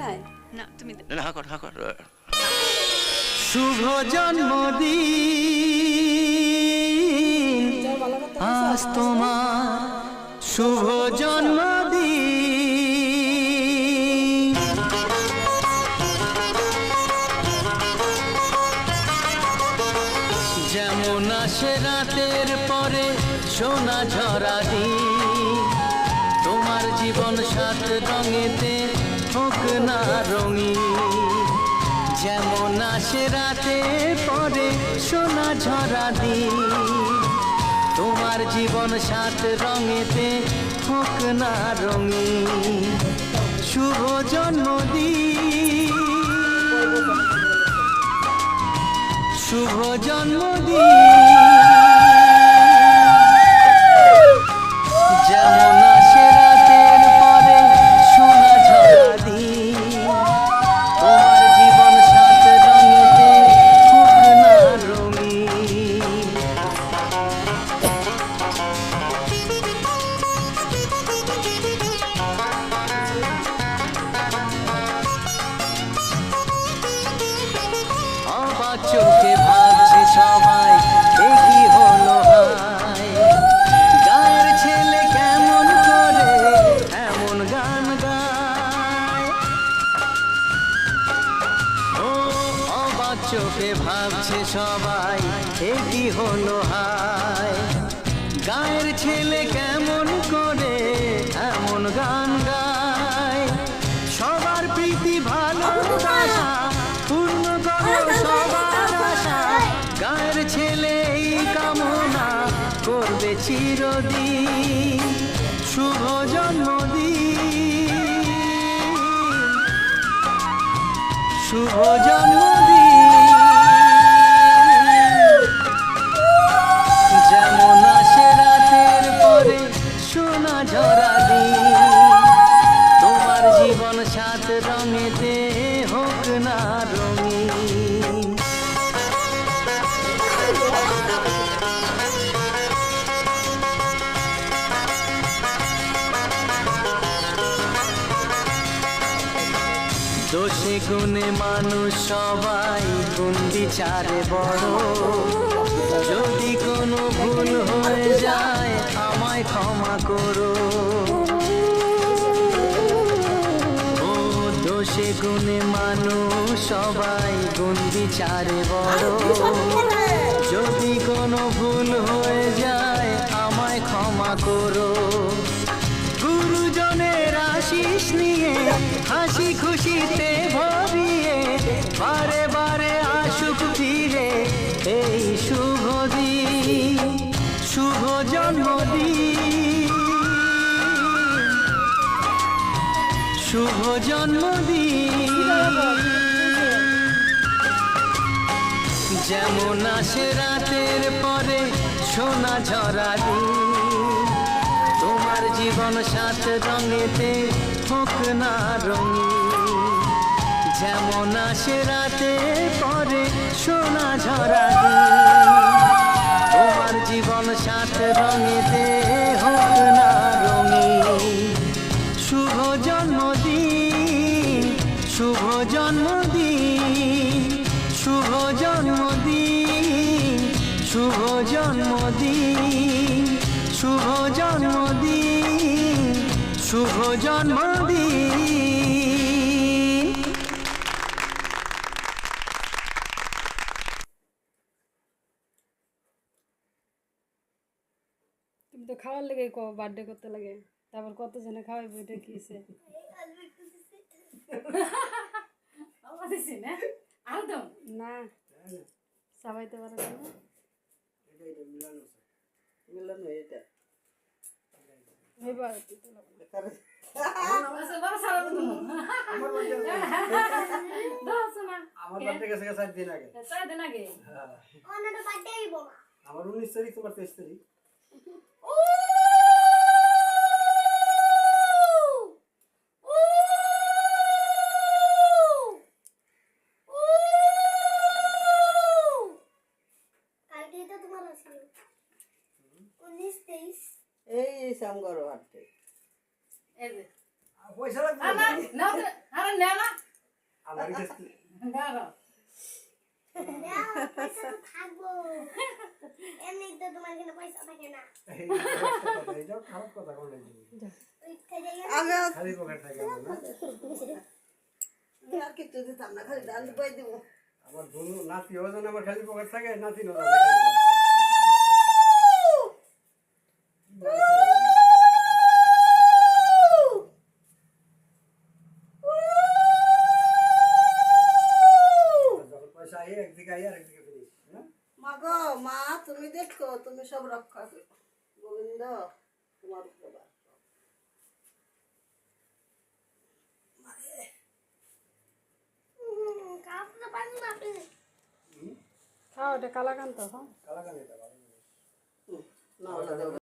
নাই না তুমি না হাকর হাকর শুভ জন্মদিন আজ তোমার শুভ জন্মদিন যেমন আসে রাতের পরে সোনা ঝরা দিন তোমার জীবন সাত রঙেতে হোক না রঙিন যেমন আসে রাতে পরে সোনা ঝরা দিন তোমার জীবন সাত রঙেতে হোক না রঙিন শুভ জন্মদিন শুভ জন্মদিন যেমন আসে রাতের পরে সোনা ঝরা দিন তোমার জীবন সাত রঙেতে হোক না রঙিন অবাক চোখে ভাবছে সবাই দেখি হলো হায় গায়ের ছেলে কেমন করে এমন গান গায় ও অবাক চোখে ভাবছে সবাই দেখি হলো হায় গায়ের ছেলে কেমন করে এমন গান গায় সবার প্রীতি ভালোবাসা পূর্ণ করো সবার আশা গায়ের ছেলে এই কামনা করবে চিরদিন শুভ জন্মদিন শুভ জন্মদিন যেমন আসে রাতের পরে সোনা ঝরা দিন তোমার জীবন সাত রঙেতে হোক না রঙিন দোষে গুণে মানুষ সবাই গুণ বিচারে বড় যদি কোনো ভুল হয়ে যায় আমায় ক্ষমা করো ও দোষে গুণে মানুষ সবাই গুণ বিচারে বড় যদি কোনো ভুল হয়ে যায় আমায় ক্ষমা করো গুরুজনের আশিস নিয়ে হাসি খুশিতে ভরিয়ে বারে বারে আসুক ফিরে এই শুভ দিন শুভ জন্মদিন শুভ জন্মদিন যেমন আসে রাতের পরে সোনা ঝরা দিন তোমার জীবন সাত রঙেতে হোক না রঙিন যেমন আসে রাতে পরে সোনা ঝরা দিন তোমার জীবন সাত রঙেতে হোক না রঙিন শুভ জন্মদিন শুভ জন্মদিন শুভ জন্মদিন শুভ জন্মদিন শুভ জন্মদিন শুভ জন্মদিন তুমি তো খাওয়ার লেগে বার্থডে করতে লাগে তারপর কত জনে খাওয়াইবো এটা কি হইছে না সবাইতে পারে না মিলানো এটা এবার আমার বার্থডে গেছে 4 দিন আগে আমার 19 তারিখ তোমার 23 তারিখ এই সামগর বার্থডে এই যে পয়সা লাগবে না না আরে না না গাড়ি কিস্তি দাঁড়াও পয়সা তো থাকবো এমনি তো তোমার এখানে পয়সা থাকে না এইটাও খারাপ কথা কোন উঠতে যাই খালি পকেট থাকে আমার না আর কিছু দিতাম না, খালি ডাল পাই দিব। আমার দুনু নাতি ওজন আমার খালি পকেট থাকে নাতি নো যখন পয়সা আই একদিকে আই আর একদিকে ফিনিশ হ্যাঁ মা গো, মা তুমি দেখো, তুমি সব রক্ষা করো। গোবিন্দ তোমার উপরে বাস। কাপ তো পারবো না আপনি খাও এটা কালাকান্ত হ্যাঁ কালাকান এটা ভালো না, ওটা দেবো।